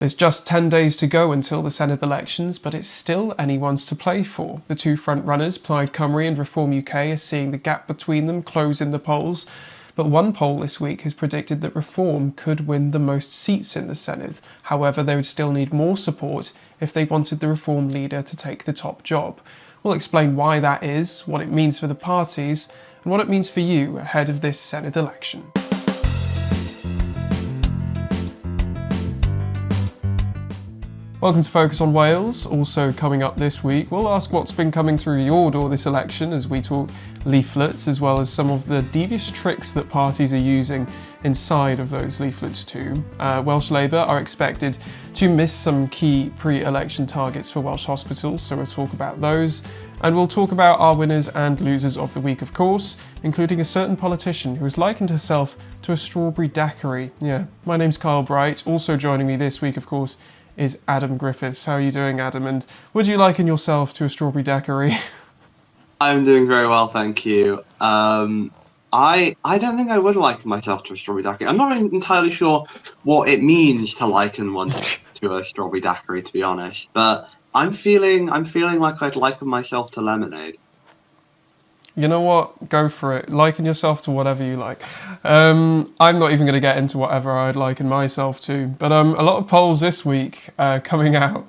There's just 10 days to go until the Senedd elections, but it's still anyone's to play for. The two front-runners, Plaid Cymru and Reform UK, are seeing the gap between them close in the polls. But one poll this week has predicted that Reform could win the most seats in the Senedd. However, they would still need more support if they wanted the Reform leader to take the top job. We'll explain why that is, what it means for the parties, and what it means for you ahead of this Senedd election. Welcome to Focus on Wales. Also coming up this week, we'll ask what's been coming through your door this election as we talk leaflets, as well as some of the devious tricks that parties are using inside of those leaflets too. Welsh Labour are expected to miss some key pre-election targets for Welsh hospitals, so we'll talk about those. And we'll talk about our winners and losers of the week, of course, including a certain politician who has likened herself to a strawberry daiquiri. Yeah, my name's Carl Bright. Also joining me this week, of course, is Adam Griffiths. How are you doing, Adam? And would you liken yourself to a strawberry daiquiri? I'm doing very well, thank you. I don't think I would liken myself to a strawberry daiquiri. I'm not entirely sure what it means to liken one to a strawberry daiquiri, to be honest. But I'm feeling like I'd liken myself to lemonade. You know what? Go for it. Liken yourself to whatever you like. I'm not even going to get into whatever I'd liken myself to. But a lot of polls this week coming out.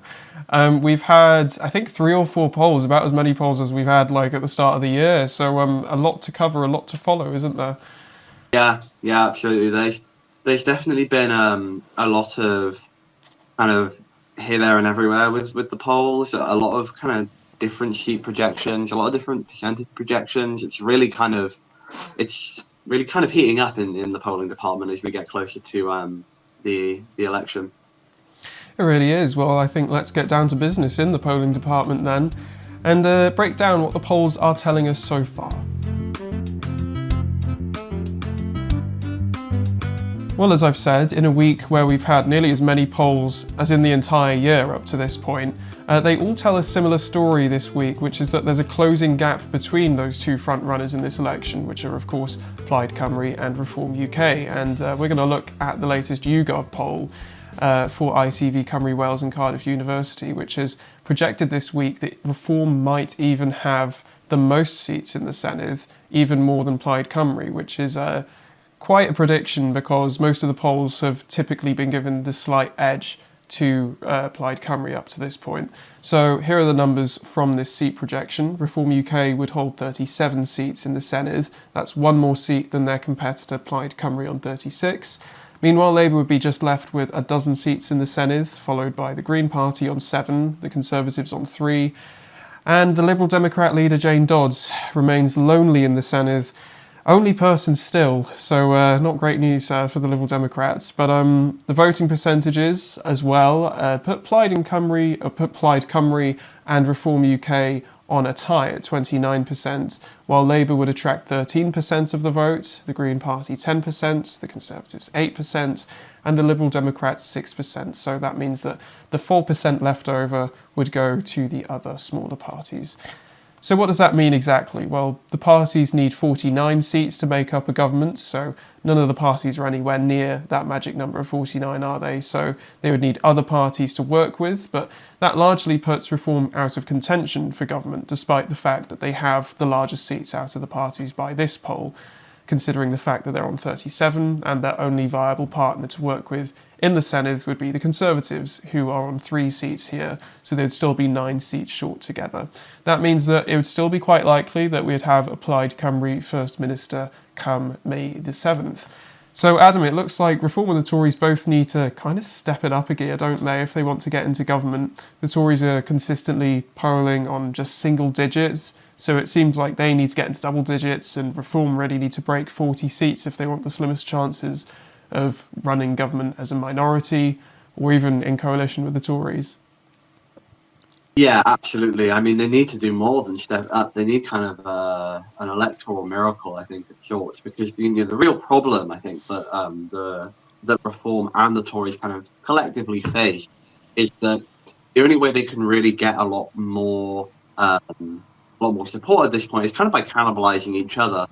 We've had, I think, 3 or 4 polls, about as many polls as we've had like at the start of the year. So a lot to cover, a lot to follow, isn't there? Yeah, absolutely. There's definitely been a lot of kind of here, there, and everywhere with the polls. A lot of kind of different sheet projections, a lot of different percentage projections. It's really kind of heating up in the polling department as we get closer to the election. It really is. Well, I think let's get down to business in the polling department then, and break down what the polls are telling us so far. Well, as I've said, in a week where we've had nearly as many polls as in the entire year up to this point, they all tell a similar story this week, which is that there's a closing gap between those two front-runners in this election, which are, of course, Plaid Cymru and Reform UK. And we're going to look at the latest YouGov poll for ITV Cymru Wales and Cardiff University, which has projected this week that Reform might even have the most seats in the Senedd, even more than Plaid Cymru, which is quite a prediction because most of the polls have typically been given the slight edge to Plaid Cymru up to this point. So here are the numbers from this seat projection. Reform UK would hold 37 seats in the Senedd. That's one more seat than their competitor Plaid Cymru on 36. Meanwhile, Labour would be just left with a dozen seats in the Senedd, followed by the Green Party on 7, the Conservatives on 3, and the Liberal Democrat leader Jane Dodds remains lonely in the Senedd. Only person still, so not great news for the Liberal Democrats. But the voting percentages as well put Plaid Cymru and Reform UK on a tie at 29%, while Labour would attract 13% of the vote, the Green Party 10%, the Conservatives 8%, and the Liberal Democrats 6%. So that means that the 4% left over would go to the other smaller parties. So what does that mean exactly? Well, the parties need 49 seats to make up a government, so none of the parties are anywhere near that magic number of 49, are they? So they would need other parties to work with, but that largely puts Reform out of contention for government, despite the fact that they have the largest seats out of the parties by this poll, considering the fact that they're on 37 and their only viable partner to work with in the Senedd would be the Conservatives, who are on 3 seats here, so they'd still be 9 seats short together. That means that it would still be quite likely that we'd have a Plaid Cymru First Minister come May the 7th. So, Adam, it looks like Reform and the Tories both need to kind of step it up a gear, don't they, if they want to get into government. The Tories are consistently polling on just single digits, so it seems like they need to get into double digits, and Reform really need to break 40 seats if they want the slimmest chances of running government as a minority or even in coalition with the Tories. Yeah, absolutely. I mean, they need to do more than step up. They need kind of an electoral miracle, I think, of sorts, because the real problem, I think, that that Reform and the Tories kind of collectively face is that the only way they can really get a lot more support at this point is kind of by cannibalizing each other.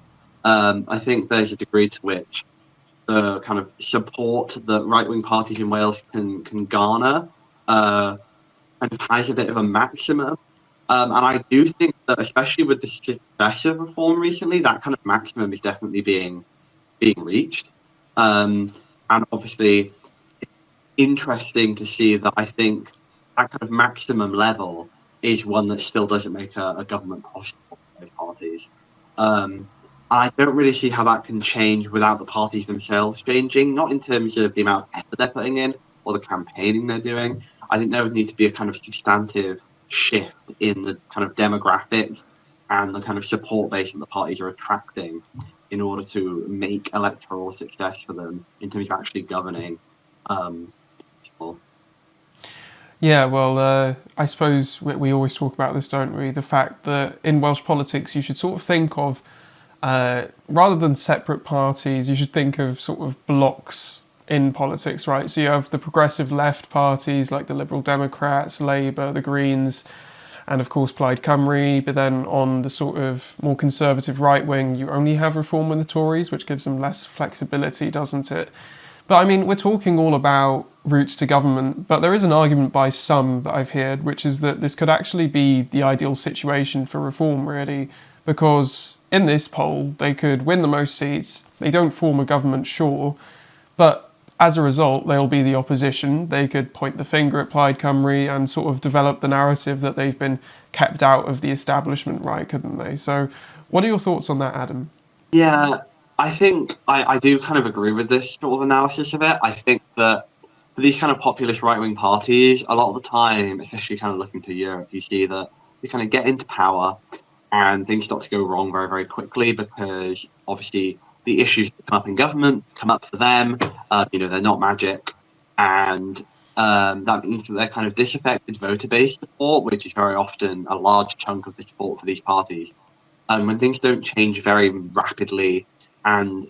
I think there's a degree to which the kind of support that right-wing parties in Wales can garner kind of has a bit of a maximum. And I do think that, especially with the success of reform recently, that kind of maximum is definitely being reached. And obviously, it's interesting to see that I think that kind of maximum level is one that still doesn't make a government possible for those parties. I don't really see how that can change without the parties themselves changing, not in terms of the amount of effort they're putting in or the campaigning they're doing. I think there would need to be a kind of substantive shift in the kind of demographics and the kind of support base that the parties are attracting in order to make electoral success for them in terms of actually governing people. Yeah, well, I suppose we always talk about this, don't we? The fact that in Welsh politics, you should sort of think of, rather than separate parties, you should think of sort of blocks in politics, right? So you have the progressive left parties like the Liberal Democrats, Labour, the Greens, and of course Plaid Cymru. But then on the sort of more conservative right wing, you only have Reform and the Tories, which gives them less flexibility, doesn't it? But I mean, we're talking all about routes to government, but there is an argument by some that I've heard, which is that this could actually be the ideal situation for Reform, really, because in this poll, they could win the most seats, they don't form a government, sure, but as a result, they'll be the opposition. They could point the finger at Plaid Cymru and sort of develop the narrative that they've been kept out of the establishment, right, couldn't they? So what are your thoughts on that, Adam? Yeah, I think I do kind of agree with this sort of analysis of it. I think that for these kind of populist right-wing parties, a lot of the time, especially kind of looking to Europe, you see that they kind of get into power and things start to go wrong very, very quickly because obviously the issues that come up in government come up for them. They're not magic. And that means that they're kind of disaffected voter-based support, which is very often a large chunk of the support for these parties. And when things don't change very rapidly and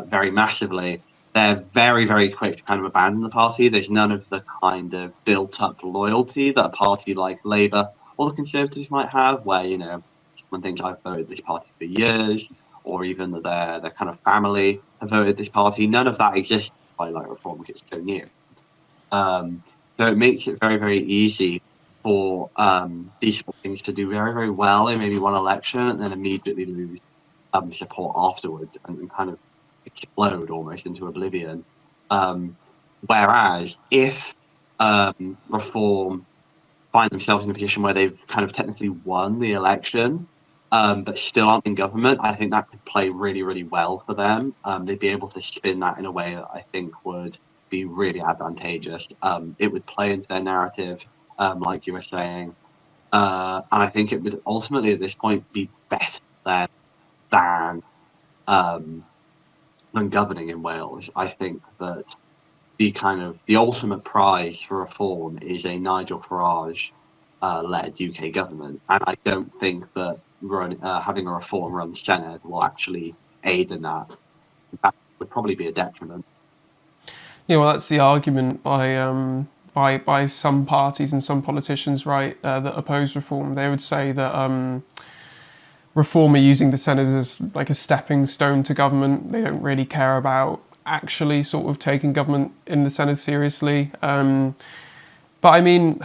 very massively, they're very, very quick to kind of abandon the party. There's none of the kind of built-up loyalty that a party like Labour or the Conservatives might have, where, when things I've voted this party for years, or even that their kind of family have voted this party, none of that exists by like Reform because it's so new. So it makes it very, very easy for these things to do very, very well in maybe one election and then immediately lose support afterwards and kind of explode almost into oblivion. Whereas if Reform find themselves in a position where they've kind of technically won the election, but still aren't in government, I think that could play really, really well for them. They'd be able to spin that in a way that I think would be really advantageous. It would play into their narrative, like you were saying. And I think it would ultimately at this point be better than governing in Wales. I think that the ultimate prize for Reform is a Nigel Farage led UK government, and I don't think that having a Reform run Senedd will actually aid in that. That would probably be a detriment. Yeah, well, that's the argument by some parties and some politicians, right, that oppose Reform. They would say that Reform are using the Senedd as like a stepping stone to government. They don't really care about actually sort of taking government in the Senedd seriously. But I mean,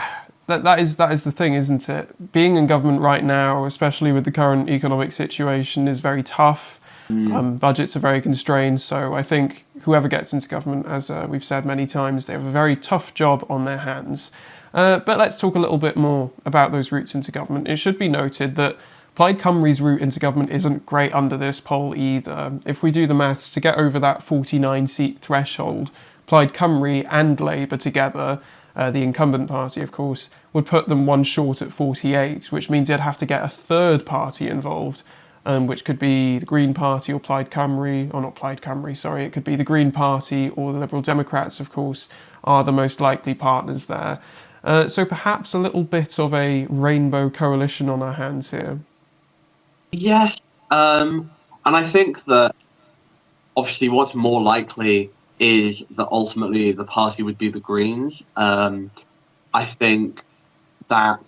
that is the thing, isn't it? Being in government right now, especially with the current economic situation, is very tough. Budgets are very constrained, so I think whoever gets into government, as we've said many times, they have a very tough job on their hands. But let's talk a little bit more about those routes into government. It should be noted that Plaid Cymru's route into government isn't great under this poll either. If we do the maths, to get over that 49-seat threshold, Plaid Cymru and Labour together, the incumbent party of course, would put them one short at 48, which means you'd have to get a third party involved, which could be the Green Party or Plaid Cymru, or not Plaid Cymru, sorry, it could be the Green Party or the Liberal Democrats, of course, are the most likely partners there. So perhaps a little bit of a rainbow coalition on our hands here. Yes, and I think that obviously what's more likely is that ultimately the party would be the Greens. I think that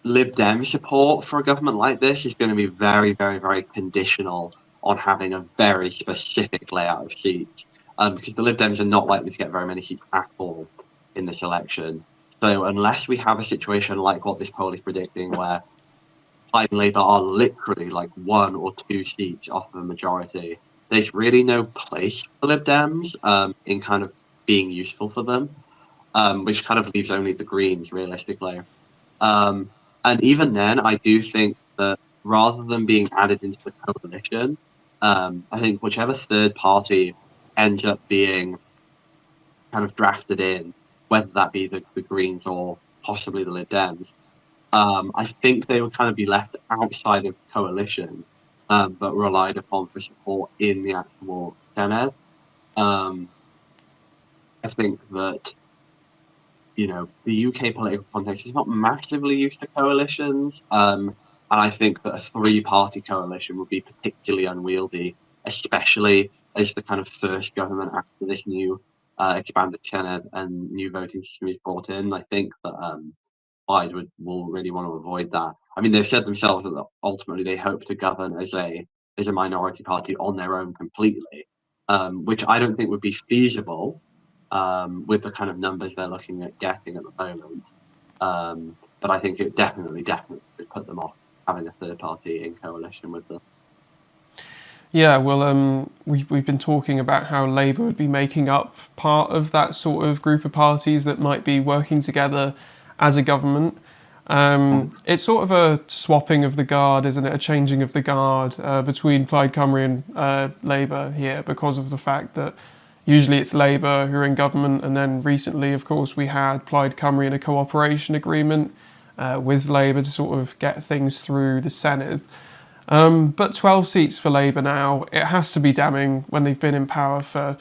Lib Dem support for a government like this is going to be very, very, very conditional on having a very specific layout of seats. because the Lib Dems are not likely to get very many seats at all in this election. So unless we have a situation like what this poll is predicting, where Plaid and Labour are literally like 1 or 2 seats off of a majority, there's really no place for Lib Dems in kind of being useful for them, which kind of leaves only the Greens realistically. And even then, I do think that rather than being added into the coalition, I think whichever third party ends up being kind of drafted in, whether that be the Greens or possibly the Lib Dems, I think they would kind of be left outside of the coalition, but relied upon for support in the actual Senedd. I think that, you know, the UK political context is not massively used to coalitions, and I think that a 3-party coalition would be particularly unwieldy, especially as the kind of first government after this new expanded Senedd and new voting system is brought in. I think that Plaid will really want to avoid that. I mean, they've said themselves that ultimately they hope to govern as a minority party on their own completely, which I don't think would be feasible with the kind of numbers they're looking at getting at the moment. But I think it definitely would put them off having a third party in coalition with them. Yeah, well, we've been talking about how Labour would be making up part of that sort of group of parties that might be working together as a government. It's sort of a swapping of the guard, isn't it? A changing of the guard between Plaid Cymru and Labour here, because of the fact that usually it's Labour who are in government, and then recently, of course, we had Plaid Cymru in a cooperation agreement with Labour to sort of get things through the Senedd. But 12 seats for Labour now, it has to be damning when they've been in power for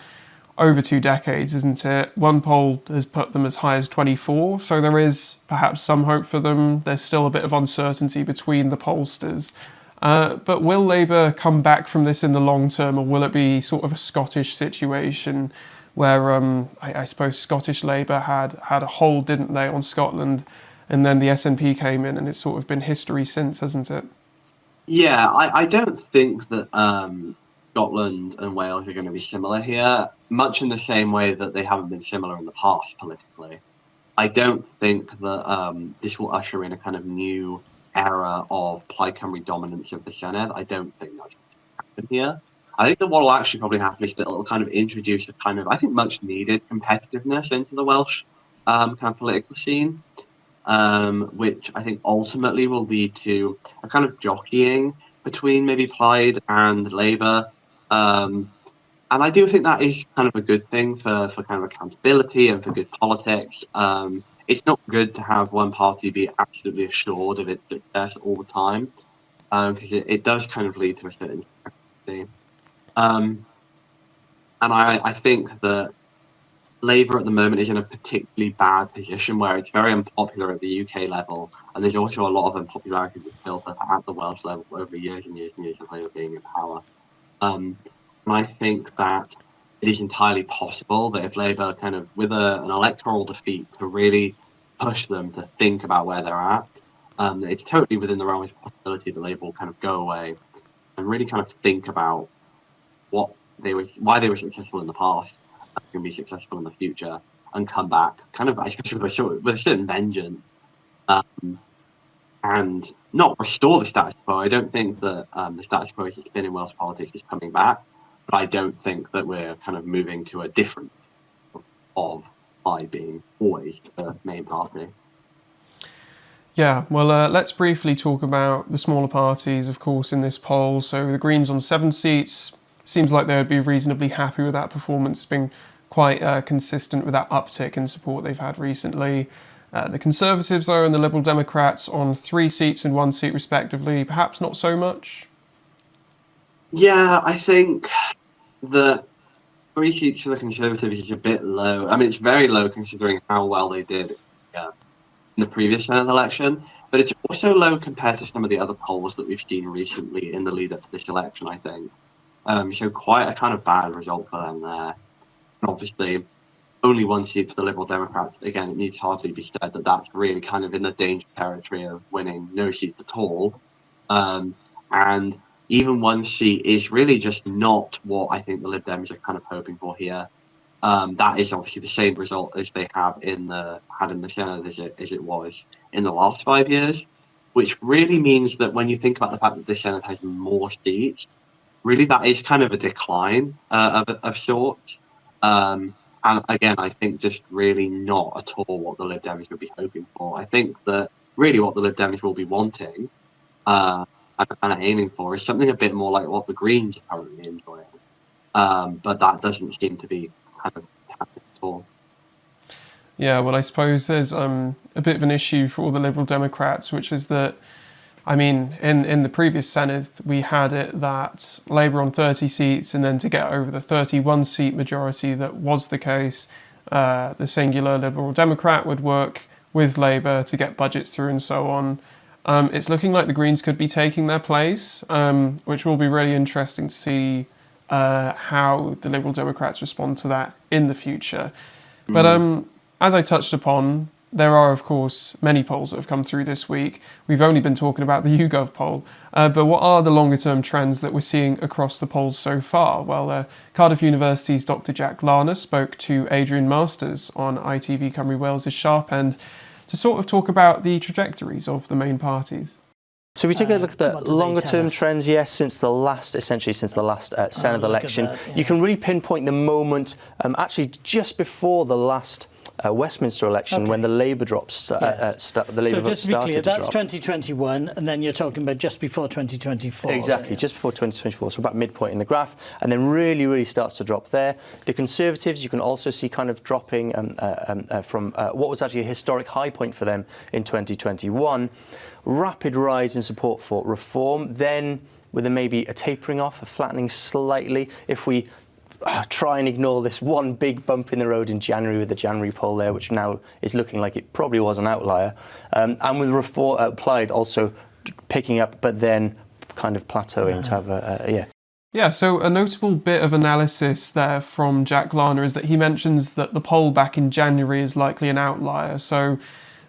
over 2 decades, isn't it? One poll has put them as high as 24, so there is perhaps some hope for them. There's still a bit of uncertainty between the pollsters. But will Labour come back from this in the long term, or will it be sort of a Scottish situation where I suppose Scottish Labour had a hold, didn't they, on Scotland, and then the SNP came in, and it's sort of been history since, hasn't it? Yeah, I don't think that Scotland and Wales are going to be similar here, much in the same way that they haven't been similar in the past politically. I don't think that this will usher in a kind of new era of Plaid Cymru dominance of the Senedd. I don't think that's going to happen here. I think that what will actually probably happen is that it'll kind of introduce a kind of, I think, much needed competitiveness into the Welsh kind of political scene, which I think ultimately will lead to a kind of jockeying between maybe Plaid and Labour. And I do think that is kind of a good thing for kind of accountability and for good politics. It's not good to have one party be absolutely assured of its success all the time, because it does kind of lead to a certain hypocrisy. And I think that Labour at the moment is in a particularly bad position where it's very unpopular at the UK level, and there's also a lot of unpopularity that's built up at the Welsh level over years and years and years of Labour being in power. And I think that it is entirely possible that if Labour kind of, with an electoral defeat, to really push them to think about where they're at, it's totally within the realm of possibility that Labour will kind of go away and really kind of think about why they were successful in the past and can be successful in the future, and come back kind of, I guess, with a certain vengeance, and not restore the status quo. I don't think that the status quo that's been in Welsh politics is coming back, but I don't think that we're kind of moving to a different of Plaid being always the main party. Yeah, well, let's briefly talk about the smaller parties, of course, in this poll. So the Greens on 7 seats, seems like they would be reasonably happy with that performance. It's been quite consistent with that uptick in support they've had recently. The Conservatives, though, and the Liberal Democrats on 3 seats and 1 seat respectively, perhaps not so much. Yeah, I think that 3 seats for the Conservatives is a bit low. I mean, it's very low considering how well they did in the previous Senedd election, but it's also low compared to some of the other polls that we've seen recently in the lead up to this election, I think. So quite a kind of bad result for them there. And obviously, only 1 seat for the Liberal Democrats. Again, it needs hardly be said that that's really kind of in the danger territory of winning no seats at all. And even one seat is really just not what I think the Lib Dems are kind of hoping for here. That is obviously the same result as they had in the Senedd as it was in the last 5 years, which really means that when you think about the fact that this Senedd has more seats, really that is kind of a decline of sorts. And again, I think just really not at all what the Lib Dems would be hoping for. I think that really what the Lib Dems will be wanting and aiming for is something a bit more like what the Greens are currently enjoying. But that doesn't seem to be kind of happening at all. Yeah, well, I suppose there's a bit of an issue for all the Liberal Democrats, which is that, I mean, in the previous Senedd, we had it that Labour on 30 seats, and then to get over the 31 seat majority that was the case, the singular Liberal Democrat would work with Labour to get budgets through and so on. It's looking like the Greens could be taking their place, which will be really interesting to see how the Liberal Democrats respond to that in the future. But as I touched upon, there are, of course, many polls that have come through this week. We've only been talking about the YouGov poll, but what are the longer-term trends that we're seeing across the polls so far? Well, Cardiff University's Dr. Jack Larner spoke to Adrian Masters on ITV Cymru Wales' Sharp End to sort of talk about the trajectories of the main parties. So we took a look at the longer-term trends, yes, since the last Senedd election. You can really pinpoint the moment, actually just before the last Westminster election, when the Labour drops, the Labour vote started to drop. So just to be clear, that's 2021, and then you're talking about just before 2024. Exactly, just before 2024, so about midpoint in the graph, and then really starts to drop there. The Conservatives, you can also see kind of dropping from what was actually a historic high point for them in 2021. Rapid rise in support for reform, then with maybe a tapering off, a flattening slightly. If we try and ignore this one big bump in the road in January with the January poll there, which now is looking like it probably was an outlier, and with reform Plaid also picking up, but then kind of plateauing to have Yeah, so a notable bit of analysis there from Jack Larner is that he mentions that the poll back in January is likely an outlier. So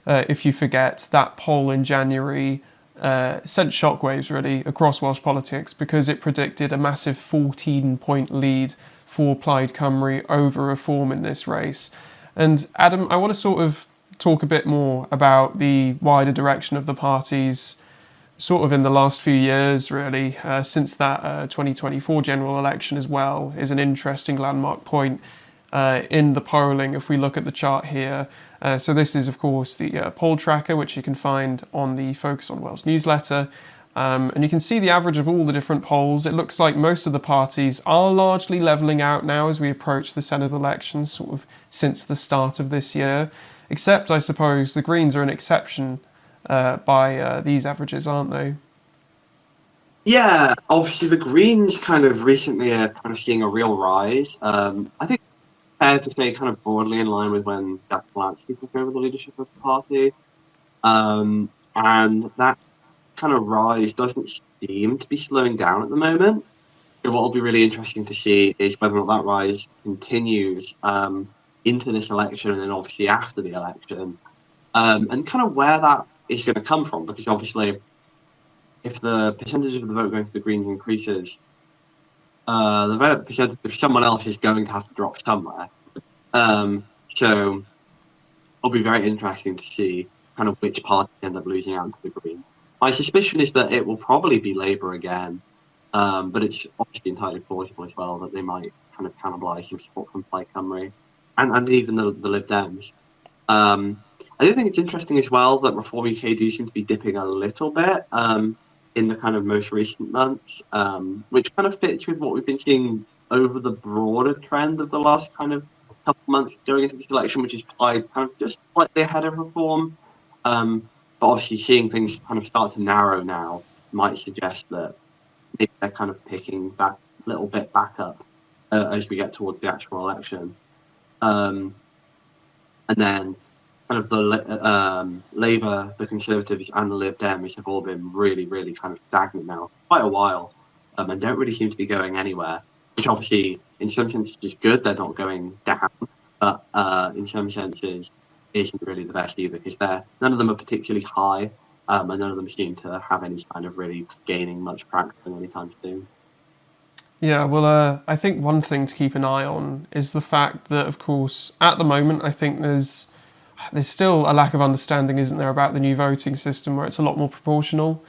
if you forget, that poll in January sent shockwaves really across Welsh politics because it predicted a massive 14-point lead for Plaid Cymru over Reform in this race. And Adam, I want to sort of talk a bit more about the wider direction of the parties sort of in the last few years, really, since that 2024 general election as well, is an interesting landmark point in the polling if we look at the chart here. So this is, of course, the poll tracker, which you can find on the Focus on Wales newsletter. And you can see the average of all the different polls. It looks like most of the parties are largely levelling out now as we approach the Senedd elections, sort of since the start of this year. Except, I suppose, the Greens are an exception by these averages, aren't they? Yeah, obviously the Greens kind of recently are kind of seeing a real rise. I think fair to say kind of broadly in line with when Jack Larner took over the leadership of the party. And that kind of rise doesn't seem to be slowing down at the moment. So what will be really interesting to see is whether or not that rise continues into this election and then obviously after the election, and kind of where that is going to come from, because obviously if the percentage of the vote going to the Greens increases, the vote percentage of someone else is going to have to drop somewhere. So it'll be very interesting to see kind of which parties end up losing out to the Greens. My suspicion is that it will probably be Labour again, but it's obviously entirely plausible as well that they might kind of cannibalise some support from Plaid Cymru and even the Lib Dems. I do think it's interesting as well that Reform UK do seem to be dipping a little bit in the kind of most recent months, which kind of fits with what we've been seeing over the broader trend of the last kind of couple of months going into this election, which is Plaid kind of just slightly ahead of Reform. But obviously seeing things kind of start to narrow now might suggest that maybe they're kind of picking that little bit back up as we get towards the actual election. And then kind of the Labour, the Conservatives and the Lib Dems have all been really kind of stagnant now for quite a while, and don't really seem to be going anywhere, which obviously in some senses is good. They're not going down, but in some senses isn't really the best either, because none of them are particularly high, and none of them seem to have any kind of really gaining much traction anytime soon. Yeah, well, I think one thing to keep an eye on is the fact that, of course, at the moment, I think there's still a lack of understanding, isn't there, about the new voting system where it's a lot more proportional.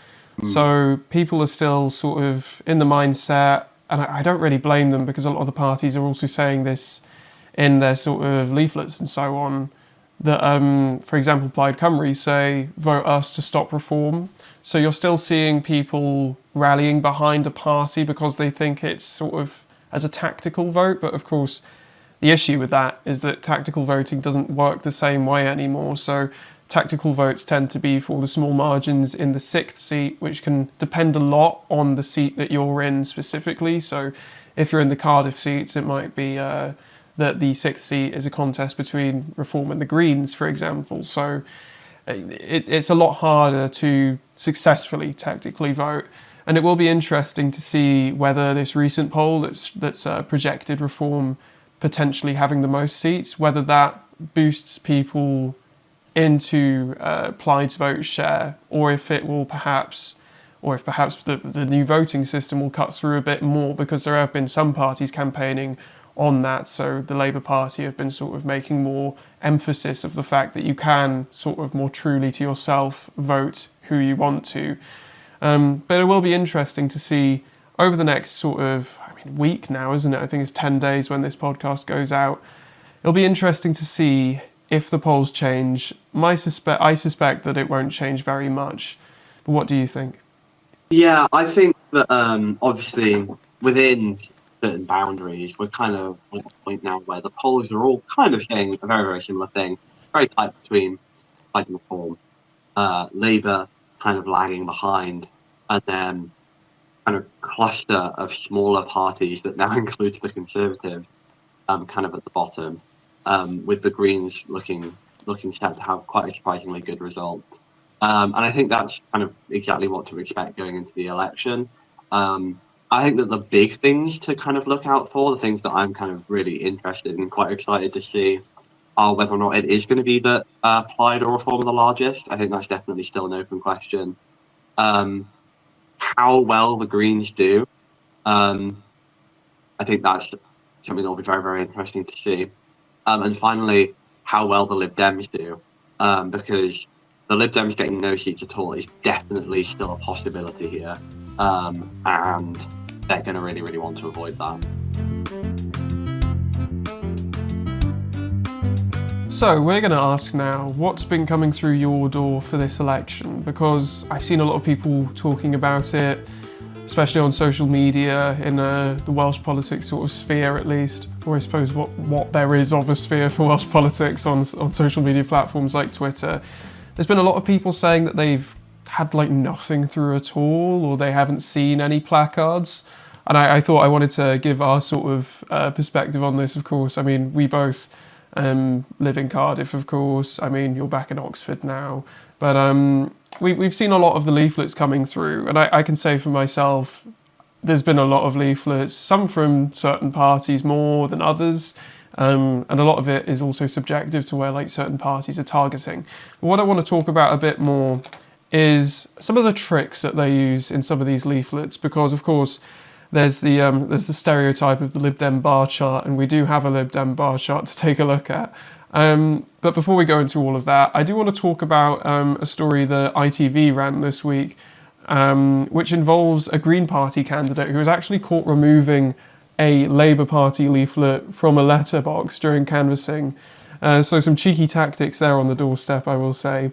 So people are still sort of in the mindset, and I don't really blame them because a lot of the parties are also saying this in their sort of leaflets and so on, that, for example, Plaid Cymru say, vote us to stop reform. So you're still seeing people rallying behind a party because they think it's sort of as a tactical vote. But of course, the issue with that is that tactical voting doesn't work the same way anymore. So tactical votes tend to be for the small margins in the sixth seat, which can depend a lot on the seat that you're in specifically. So if you're in the Cardiff seats, it might be that the sixth seat is a contest between Reform and the Greens, for example. So it's a lot harder to successfully tactically vote. And it will be interesting to see whether this recent poll that's projected Reform potentially having the most seats, whether that boosts people into Plaid's vote share, or if it will perhaps the new voting system will cut through a bit more, because there have been some parties campaigning on that. So the Labour Party have been sort of making more emphasis of the fact that you can sort of more truly to yourself vote who you want to. But it will be interesting to see over the next sort of week now, isn't it? I think it's 10 days when this podcast goes out. It'll be interesting to see if the polls change. I suspect that it won't change very much. But what do you think? Yeah, I think that obviously within certain boundaries, we're kind of at a point now where the polls are all kind of saying a very, very similar thing. Very tight between Plaid and Reform. Labour kind of lagging behind, and then kind of cluster of smaller parties that now includes the Conservatives kind of at the bottom, with the Greens looking set to have quite a surprisingly good result. And I think that's kind of exactly what to expect going into the election. I think that the big things to kind of look out for, the things that I'm kind of really interested and quite excited to see, are whether or not it is going to be that Plaid or Reform are the largest. I think that's definitely still an open question. How well the Greens do, I think that's something that will be very, very interesting to see. And finally, how well the Lib Dems do, because the Lib Dems getting no seats at all is definitely still a possibility here, and they're going to really, really want to avoid that. So we're going to ask now, what's been coming through your door for this election? Because I've seen a lot of people talking about it, especially on social media, in the Welsh politics sort of sphere at least, or I suppose what there is of a sphere for Welsh politics on social media platforms like Twitter. There's been a lot of people saying that they've had like nothing through at all, or they haven't seen any placards. And I thought I wanted to give our sort of perspective on this, of course. I mean, we both live in Cardiff, of course. I mean, you're back in Oxford now. But we've seen a lot of the leaflets coming through. And I can say for myself, there's been a lot of leaflets, some from certain parties more than others. And a lot of it is also subjective to where like certain parties are targeting. But what I want to talk about a bit more is some of the tricks that they use in some of these leaflets, because of course there's the stereotype of the Lib Dem bar chart, and we do have a Lib Dem bar chart to take a look at. But before we go into all of that, I do want to talk about a story that ITV ran this week, which involves a Green Party candidate who was actually caught removing a Labour Party leaflet from a letterbox during canvassing. So some cheeky tactics there on the doorstep, I will say.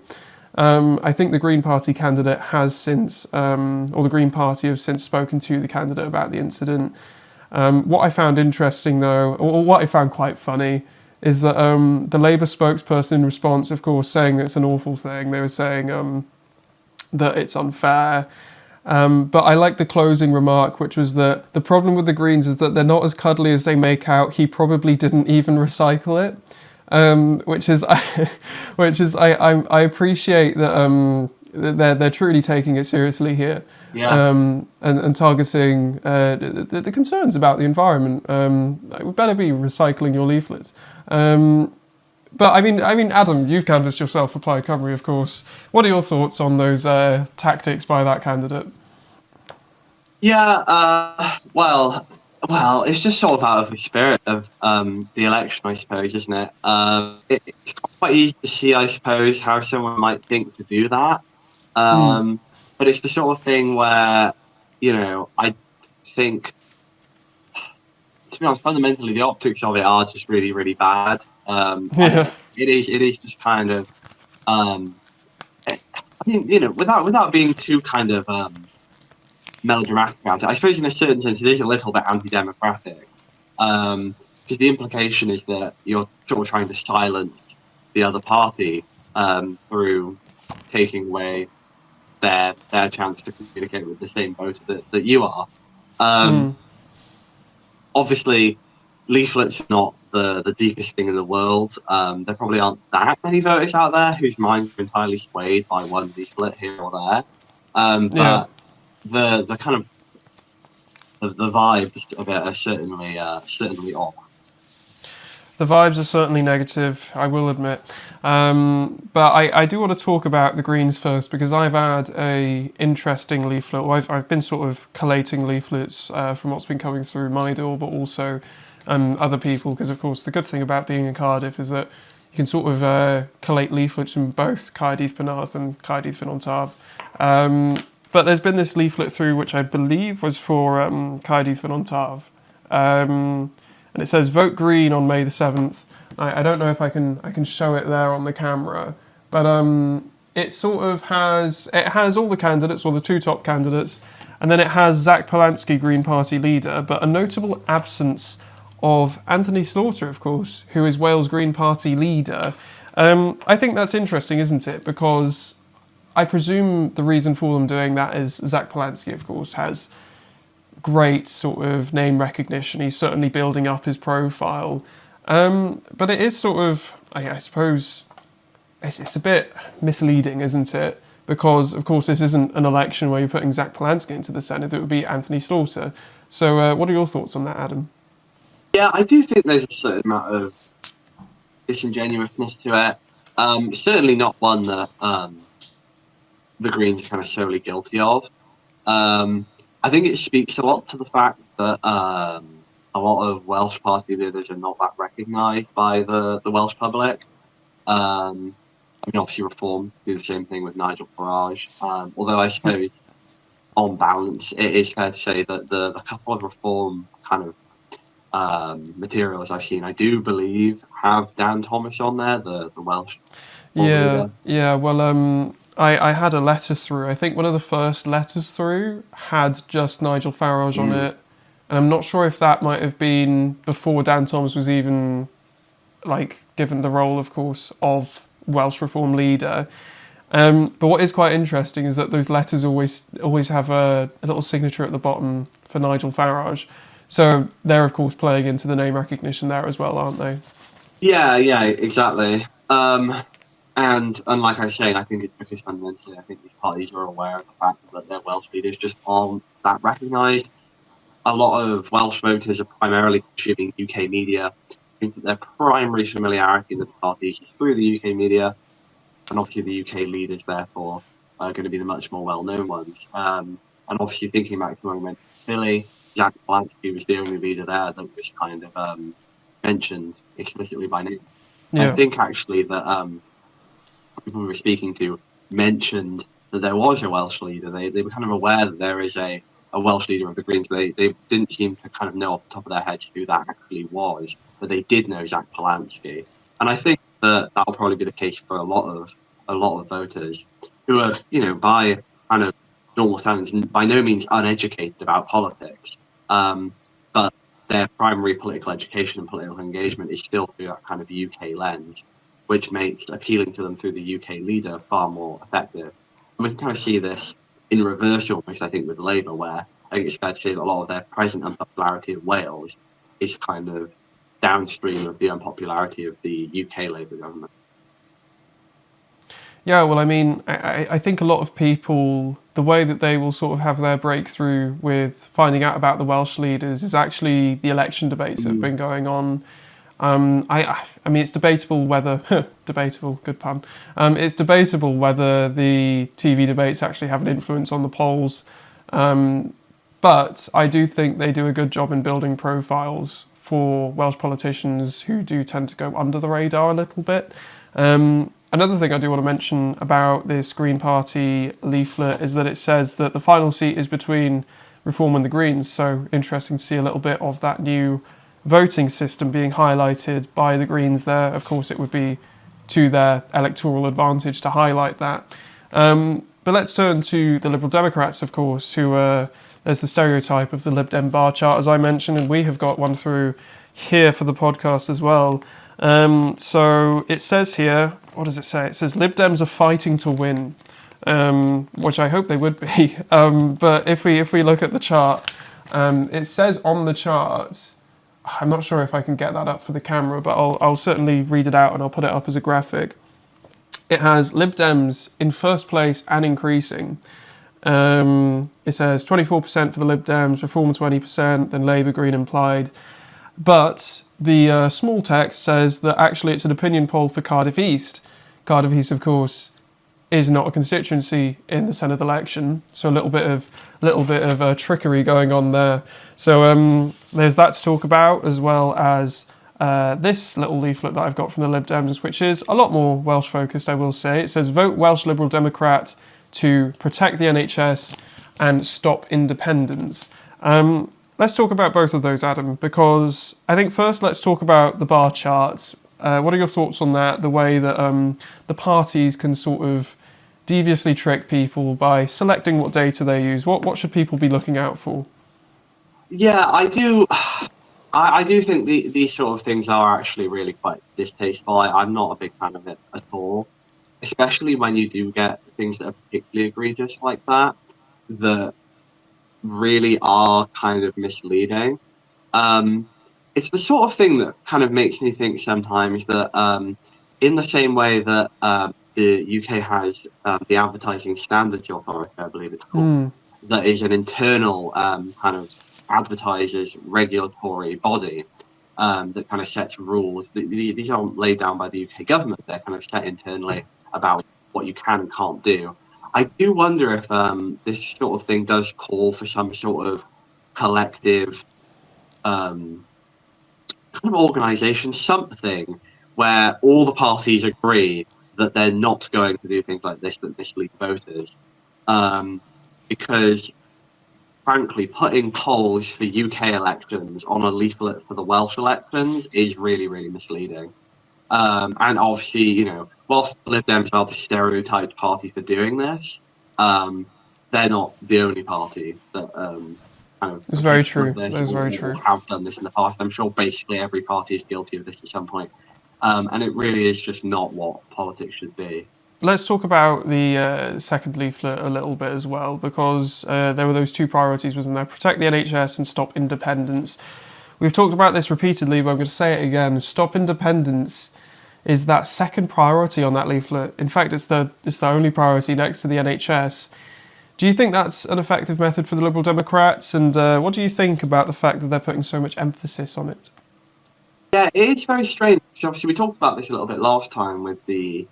I think the Green Party candidate has since, or the Green Party have since spoken to the candidate about the incident. What I found interesting though, or what I found quite funny, is that the Labour spokesperson in response, of course, saying it's an awful thing, they were saying that it's unfair. But I like the closing remark, which was that the problem with the Greens is that they're not as cuddly as they make out. He probably didn't even recycle it. Which is I appreciate that they're truly taking it seriously here, and targeting the concerns about the environment. We better be recycling your leaflets. But I mean, Adam, you've canvassed yourself for Plaid Cymru, of course. What are your thoughts on those tactics by that candidate? Yeah, well, it's just sort of out of the spirit of the election, I suppose, isn't it? It's quite easy to see, I suppose, how someone might think to do that. But it's the sort of thing where, I think, to be honest, fundamentally, the optics of it are just really, really bad. Yeah. It is just kind of, I mean, without being too kind of melodramatic about it, I suppose in a certain sense it is a little bit anti-democratic, because the implication is that you're sort of trying to silence the other party through taking away their chance to communicate with the same voter that you are. Obviously, leaflets are not the deepest thing in the world. There probably aren't that many voters out there whose minds are entirely swayed by one leaflet here or there. But the kind of the vibes of it are certainly off. The vibes are certainly negative, I will admit. But I do want to talk about the Greens first, because I've had a interesting leaflet. Well, I've been sort of collating leaflets from what's been coming through my door, but also other people, because of course the good thing about being in Cardiff is that you can sort of collate leaflets from both Caerdydd Penarth and Caerdydd Fynnon but there's been this leaflet through which I believe was for Caerdydd Fynnon and it says vote Green on May the 7th. I don't know if I can show it there on the camera, but it sort of has all the candidates, or the two top candidates, and then it has Zach Polanski, Green Party leader, but a notable absence of Anthony Slaughter, of course, who is Wales Green Party leader. I think that's interesting, isn't it? Because I presume the reason for them doing that is Zach Polanski, of course, has great sort of name recognition. He's certainly building up his profile. But it is sort of, I suppose, it's a bit misleading, isn't it? Because, of course, this isn't an election where you're putting Zach Polanski into the Senedd. It would be Anthony Slaughter. So what are your thoughts on that, Adam? Yeah, I do think there's a certain amount of disingenuousness to it. Certainly not one that the Greens are kind of solely guilty of. I think it speaks a lot to the fact that a lot of Welsh party leaders are not that recognised by the Welsh public. I mean, obviously Reform do the same thing with Nigel Farage. Although I suppose, on balance, it is fair to say that the couple of Reform kind of materials I've seen, I do believe, have Dan Thomas on there, the Welsh leader. Yeah. Well, I had a letter through. I think one of the first letters through had just Nigel Farage on it. And I'm not sure if that might have been before Dan Thomas was even, given the role, of course, of Welsh Reform leader. But what is quite interesting is that those letters always have a little signature at the bottom for Nigel Farage. So they're, of course, playing into the name recognition there as well, aren't they? Yeah, exactly. And like I say, I think it's because fundamentally, I think these parties are aware of the fact that their Welsh leaders just aren't that recognised. A lot of Welsh voters are primarily consuming UK media. I think that their primary familiarity with the parties is through the UK media, and obviously the UK leaders, therefore, are going to be the much more well-known ones. And obviously, thinking back to when we went to Philly, Jack Polanski was the only leader there that was kind of mentioned explicitly by name. Yeah. I think actually that people we were speaking to mentioned that there was a Welsh leader. They were kind of aware that there is a Welsh leader of the Greens. They didn't seem to kind of know off the top of their heads who that actually was, but they did know Zach Polanski. And I think that will probably be the case for a lot of voters who are, by kind of normal standards, by no means uneducated about politics, but their primary political education and political engagement is still through that kind of UK lens, which makes appealing to them through the UK leader far more effective. And we can kind of see this in reverse almost, I think, with Labour, where I think it's fair to say that a lot of their present unpopularity in Wales is kind of downstream of the unpopularity of the UK Labour government. Yeah, well, I mean, I think a lot of people, the way that they will sort of have their breakthrough with finding out about the Welsh leaders is actually the election debates that have been going on. I mean, it's debatable whether debatable, good pun. It's debatable whether the TV debates actually have an influence on the polls, but I do think they do a good job in building profiles for Welsh politicians who do tend to go under the radar a little bit. Another thing I do want to mention about this Green Party leaflet is that it says that the final seat is between Reform and the Greens, so interesting to see a little bit of that new voting system being highlighted by the Greens there. Of course, it would be to their electoral advantage to highlight that. But let's turn to the Liberal Democrats, of course, who there's the stereotype of the Lib Dem bar chart, as I mentioned, and we have got one through here for the podcast as well. So it says here, what does it say? It says Lib Dems are fighting to win, which I hope they would be. But if we look at the chart, it says on the chart, I'm not sure if I can get that up for the camera, but I'll certainly read it out and I'll put it up as a graphic. It has Lib Dems in first place and increasing. It says 24% for the Lib Dems, Reform 20%, then Labour, Green and Plaid. But the small text says that actually it's an opinion poll for Cardiff East. Cardiff East, of course, is not a constituency in the Senedd election, so a little bit of trickery going on there. So there's that to talk about, as well as this little leaflet that I've got from the Lib Dems, which is a lot more Welsh focused, I will say. It says vote Welsh Liberal Democrat to protect the NHS and stop independence. Let's talk about both of those, Adam, because I think first let's talk about the bar charts. What are your thoughts on that? The way that the parties can sort of deviously trick people by selecting what data they use. What should people be looking out for? Yeah, I do. I do think these sort of things are actually really quite distasteful. I'm not a big fan of it at all, especially when you do get things that are particularly egregious like that really are kind of misleading. It's the sort of thing that kind of makes me think sometimes that in the same way that the UK has the Advertising Standards Authority, I believe it's called, that is an internal kind of advertisers regulatory body that kind of sets rules. These aren't laid down by the UK government, they're kind of set internally about what you can and can't do. I do wonder if this sort of thing does call for some sort of collective kind of organisation, something where all the parties agree that they're not going to do things like this that mislead voters. Because, frankly, putting polls for UK elections on a leaflet for the Welsh elections is really, really misleading. And obviously, you know, whilst the Lib Dems are the stereotyped party for doing this, they're not the only party that kind of... It's very true. That's very true. Have done this in the past. I'm sure basically every party is guilty of this at some point. And it really is just not what politics should be. Let's talk about the second leaflet a little bit as well, because there were those two priorities, wasn't there? Protect the NHS and stop independence. We've talked about this repeatedly, but I'm going to say it again. Stop independence is that second priority on that leaflet. In fact, it's the only priority next to the NHS. Do you think that's an effective method for the Liberal Democrats? And what do you think about the fact that they're putting so much emphasis on it? Yeah, it is very strange. So obviously, we talked about this a little bit last time with the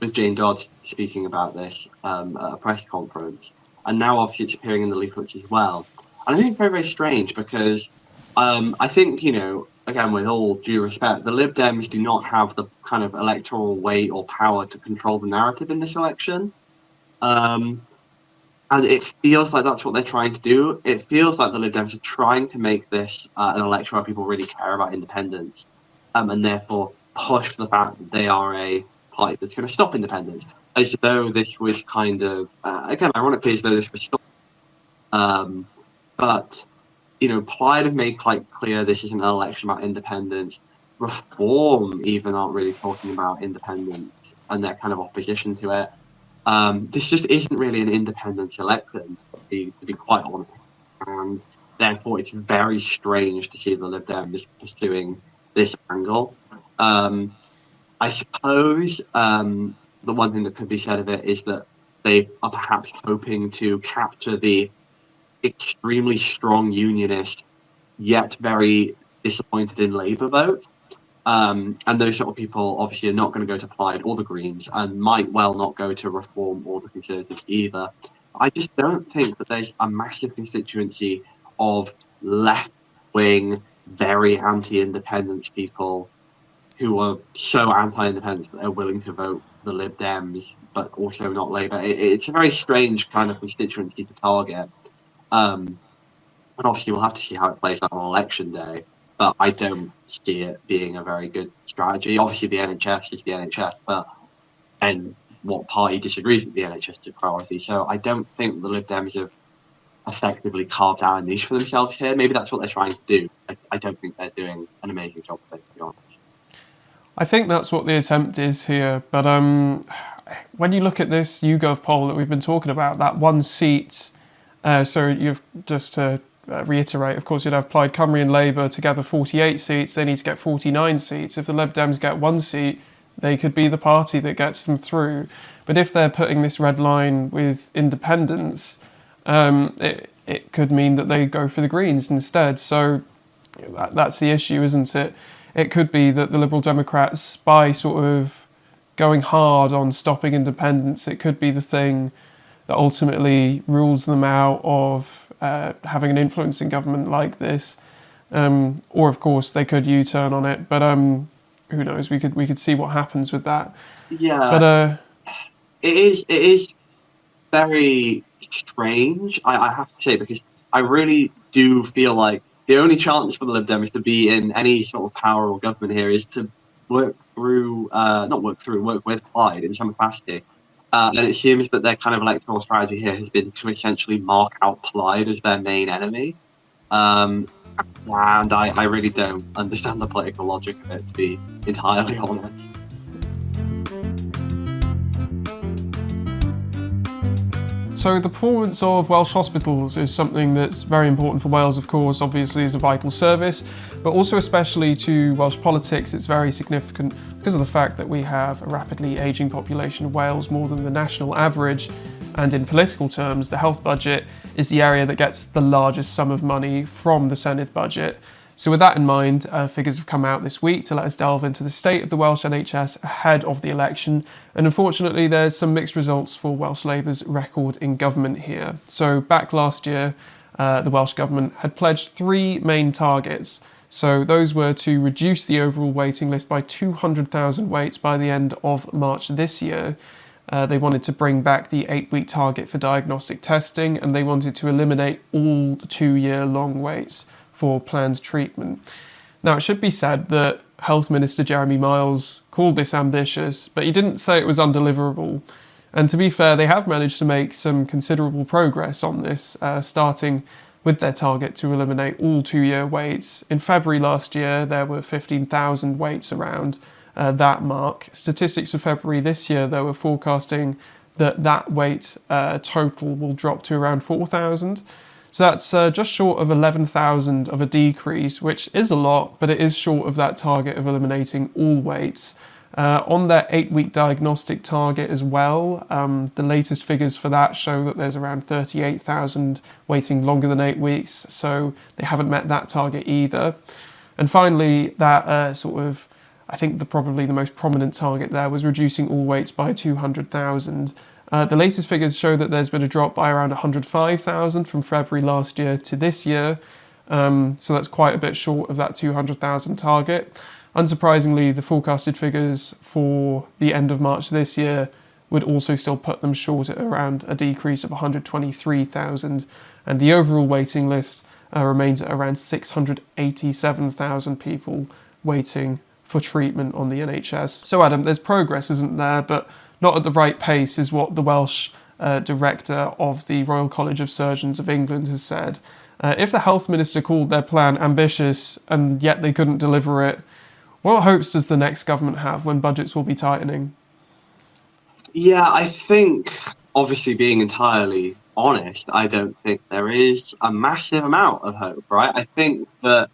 with Jane Dodds speaking about this at a press conference, and now obviously it's appearing in the leaflets as well. And I think it's very, very strange because I think, you know, again, with all due respect, the Lib Dems do not have the kind of electoral weight or power to control the narrative in this election. And it feels like that's what they're trying to do. It feels like the Lib Dems are trying to make this an election where people really care about independence, and therefore push the fact that they are a party that's going to stop independence, as though this was kind of, again, ironically, as though this was stopped. But, you know, Plaid have made quite clear this isn't an election about independence. Reform even aren't really talking about independence and their kind of opposition to it. This just isn't really an independence election, to be quite honest. And therefore, it's very strange to see the Lib Dems pursuing this angle. I suppose the one thing that could be said of it is that they are perhaps hoping to capture the extremely strong unionist, yet very disappointed in Labour vote. And those sort of people obviously are not going to go to Plaid or the Greens and might well not go to Reform or the Conservatives either. I just don't think that there's a massive constituency of left-wing, very anti-independence people who are so anti-independence that they're willing to vote the Lib Dems, but also not Labour. It's a very strange kind of constituency to target. And obviously we'll have to see how it plays out on election day, but I don't see it being a very good strategy. Obviously the NHS is the NHS, but and what party disagrees with the NHS is priority. So I don't think the Lib Dems have effectively carved out a niche for themselves here. Maybe that's what they're trying to do. I don't think they're doing an amazing job of it, to be honest. I think that's what the attempt is here, but when you look at this YouGov poll that we've been talking about, that one seat, so you've just to reiterate, of course, you'd have Plaid Cymru and Labour together 48 seats, they need to get 49 seats. If the Lib Dems get one seat, they could be the party that gets them through. But if they're putting this red line with independents, it could mean that they go for the Greens instead. So that's the issue, isn't it? It could be that the Liberal Democrats, by sort of going hard on stopping independence, it could be the thing that ultimately rules them out of having an influence in government like this. Or, of course, they could U-turn on it. But who knows? We could see what happens with that. Yeah, But it is very strange, I have to say, because I really do feel like the only chance for the Lib Dems to be in any sort of power or government here is to work with Plaid in some capacity. And it seems that their kind of electoral strategy here has been to essentially mark out Plaid as their main enemy. And I really don't understand the political logic of it, to be entirely honest. So the performance of Welsh hospitals is something that's very important for Wales, of course, obviously as a vital service, but also especially to Welsh politics, it's very significant because of the fact that we have a rapidly ageing population of Wales, more than the national average, and in political terms, the health budget is the area that gets the largest sum of money from the Senedd budget. So with that in mind, figures have come out this week to let us delve into the state of the Welsh NHS ahead of the election. And unfortunately, there's some mixed results for Welsh Labour's record in government here. So back last year, the Welsh Government had pledged three main targets. So those were to reduce the overall waiting list by 200,000 waits by the end of March this year. They wanted to bring back the 8-week target for diagnostic testing, and they wanted to eliminate all 2-year-long waits for planned treatment. Now, it should be said that Health Minister Jeremy Miles called this ambitious, but he didn't say it was undeliverable. And to be fair, they have managed to make some considerable progress on this, starting with their target to eliminate all 2-year waits. In February last year, there were 15,000 waits around that mark. Statistics for February this year, though, are forecasting that wait total will drop to around 4,000. So that's just short of 11,000 of a decrease, which is a lot, but it is short of that target of eliminating all waits. On their 8-week diagnostic target as well, the latest figures for that show that there's around 38,000 waiting longer than 8 weeks, so they haven't met that target either. And finally, that I think probably the most prominent target there was reducing all waits by 200,000. The latest figures show that there's been a drop by around 105,000 from February last year to this year, so that's quite a bit short of that 200,000 target. Unsurprisingly, the forecasted figures for the end of March this year would also still put them short at around a decrease of 123,000, and the overall waiting list remains at around 687,000 people waiting for treatment on the NHS. So Adam, there's progress, isn't there? But not at the right pace is what the Welsh director of the Royal College of Surgeons of England has said. If the health minister called their plan ambitious and yet they couldn't deliver it, what hopes does the next government have when budgets will be tightening? Yeah, I think, obviously being entirely honest, I don't think there is a massive amount of hope, right? I think that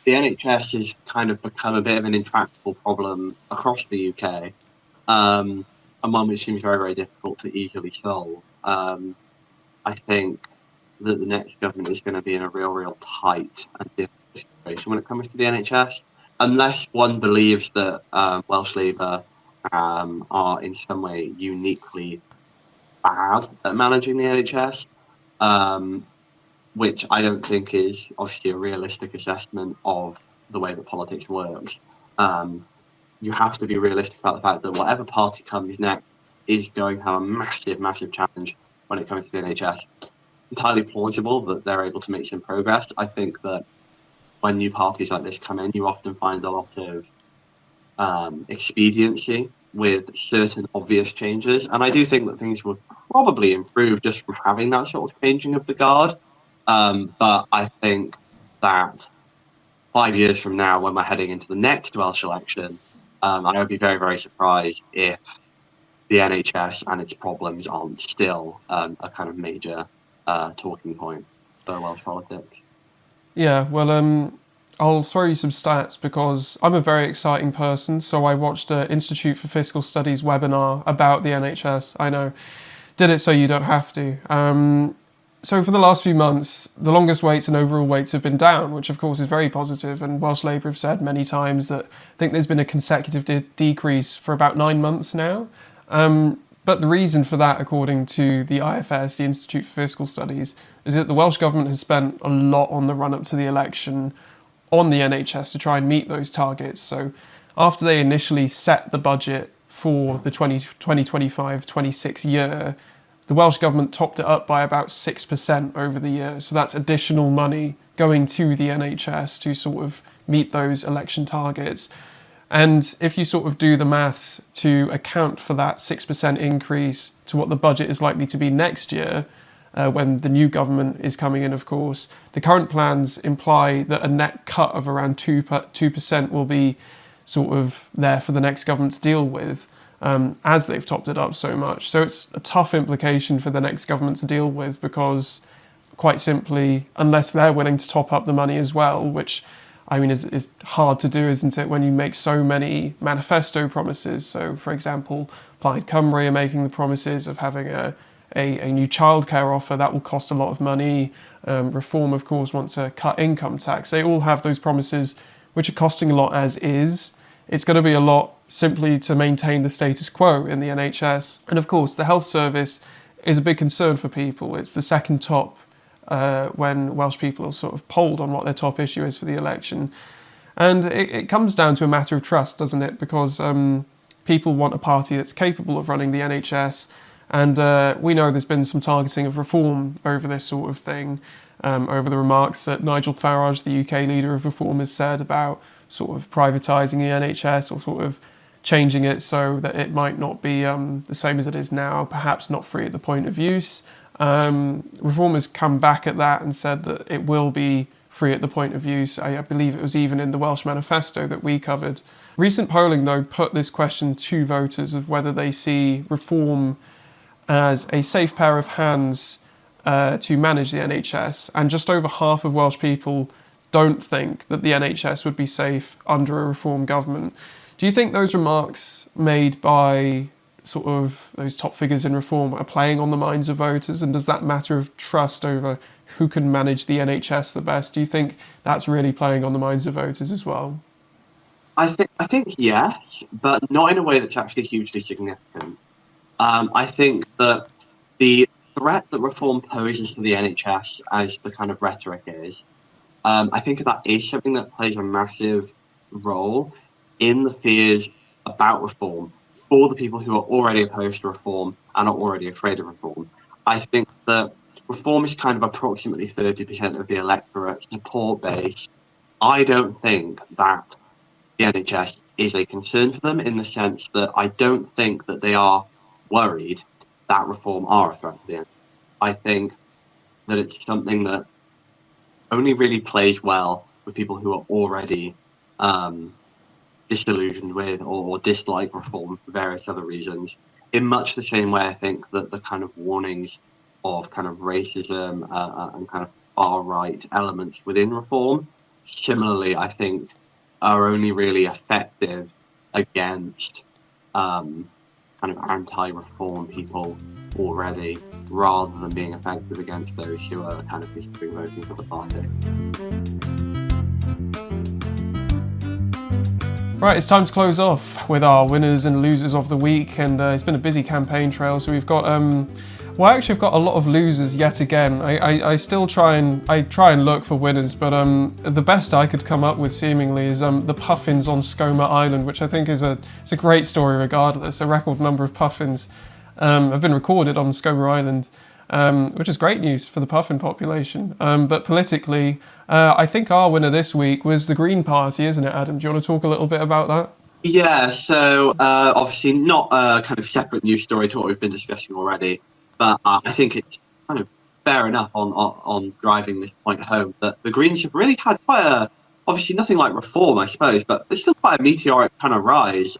the NHS has kind of become a bit of an intractable problem across the UK, and one which seems very, very difficult to easily solve. I think that the next government is going to be in a real tight and difficult situation when it comes to the NHS, unless one believes that Welsh Labour are in some way uniquely bad at managing the NHS, which I don't think is obviously a realistic assessment of the way that politics works. You have to be realistic about the fact that whatever party comes next is going to have a massive, massive challenge when it comes to the NHS. Entirely plausible that they're able to make some progress. I think that when new parties like this come in, you often find a lot of expediency with certain obvious changes. And I do think that things would probably improve just from having that sort of changing of the guard. But I think that 5 years from now, when we're heading into the next Welsh election, I would be very, very surprised if the NHS and its problems aren't still a kind of major talking point for Welsh politics. Yeah, well, I'll throw you some stats because I'm a very exciting person. So I watched an Institute for Fiscal Studies webinar about the NHS. I know, did it so you don't have to. So for the last few months, the longest waits and overall waits have been down, which of course is very positive. And Welsh Labour have said many times that I think there's been a consecutive decrease for about 9 months now. But the reason for that, according to the IFS, the Institute for Fiscal Studies, is that the Welsh Government has spent a lot on the run-up to the election on the NHS to try and meet those targets. So after they initially set the budget for the 2025-26 year, the Welsh Government topped it up by about 6% over the year. So that's additional money going to the NHS to sort of meet those election targets. And if you sort of do the maths to account for that 6% increase to what the budget is likely to be next year, when the new government is coming in, of course, the current plans imply that a net cut of around 2% will be sort of there for the next government to deal with, as they've topped it up so much. So it's a tough implication for the next government to deal with because, quite simply, unless they're willing to top up the money as well, which I mean, is hard to do, isn't it, when you make so many manifesto promises? So, for example, Plaid Cymru are making the promises of having a new childcare offer that will cost a lot of money. Reform, of course, wants to cut income tax. They all have those promises which are costing a lot as is. It's going to be a lot simply to maintain the status quo in the NHS. And of course, the health service is a big concern for people. It's the second top when Welsh people are sort of polled on what their top issue is for the election. And it comes down to a matter of trust, doesn't it? Because people want a party that's capable of running the NHS. And we know there's been some targeting of reform over this sort of thing, over the remarks that Nigel Farage, the UK leader of Reform, has said about sort of privatising the NHS or sort of changing it so that it might not be the same as it is now, perhaps not free at the point of use. Reform has come back at that and said that it will be free at the point of use. I believe it was even in the Welsh manifesto that we covered. Recent polling, though, put this question to voters of whether they see reform as a safe pair of hands to manage the NHS, and just over half of Welsh people don't think that the NHS would be safe under a reform government. Do you think those remarks made by sort of those top figures in reform are playing on the minds of voters, and does that matter of trust over who can manage the NHS the best, do you think that's really playing on the minds of voters as well? I think yes, but not in a way that's actually hugely significant. I think that the threat that reform poses to the NHS, as the kind of rhetoric is, I think that is something that plays a massive role in the fears about reform for the people who are already opposed to reform and are already afraid of reform. I think that reform is kind of approximately 30% of the electorate support base. I don't think that the NHS is a concern for them, in the sense that I don't think that they are worried that reform are a threat to the NHS. I think that it's something that only really plays well with people who are already disillusioned with or dislike reform for various other reasons, in much the same way I think that the kind of warnings of kind of racism and kind of far-right elements within reform, similarly, I think, are only really effective against kind of anti-reform people already, rather than being effective against those who are kind of considering voting for the party. Right, it's time to close off with our winners and losers of the week, and it's been a busy campaign trail. So we've got, actually, I've got a lot of losers yet again. I still try and look for winners, but the best I could come up with seemingly is the puffins on Skomer Island, which I think is it's a great story regardless. A record number of puffins have been recorded on Skomer Island. Which is great news for the puffin population. But politically, I think our winner this week was the Green Party, isn't it, Adam? Do you want to talk a little bit about that? Yeah, so obviously not a kind of separate news story to what we've been discussing already, but I think it's kind of fair enough on driving this point home that the Greens have really had obviously nothing like reform, I suppose, but there's still quite a meteoric kind of rise.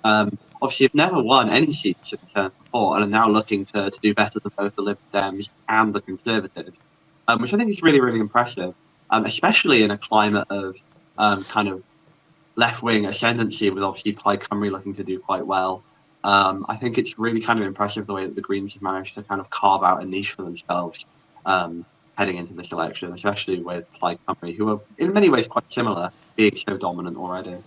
Obviously, have never won any seats in term before and are now looking to do better than both the Lib Dems and the Conservatives, which I think is really, really impressive, especially in a climate of kind of left-wing ascendancy with obviously Plaid Cymru looking to do quite well. I think it's really kind of impressive the way that the Greens have managed to kind of carve out a niche for themselves heading into this election, especially with Plaid Cymru, who are in many ways quite similar, being so dominant already.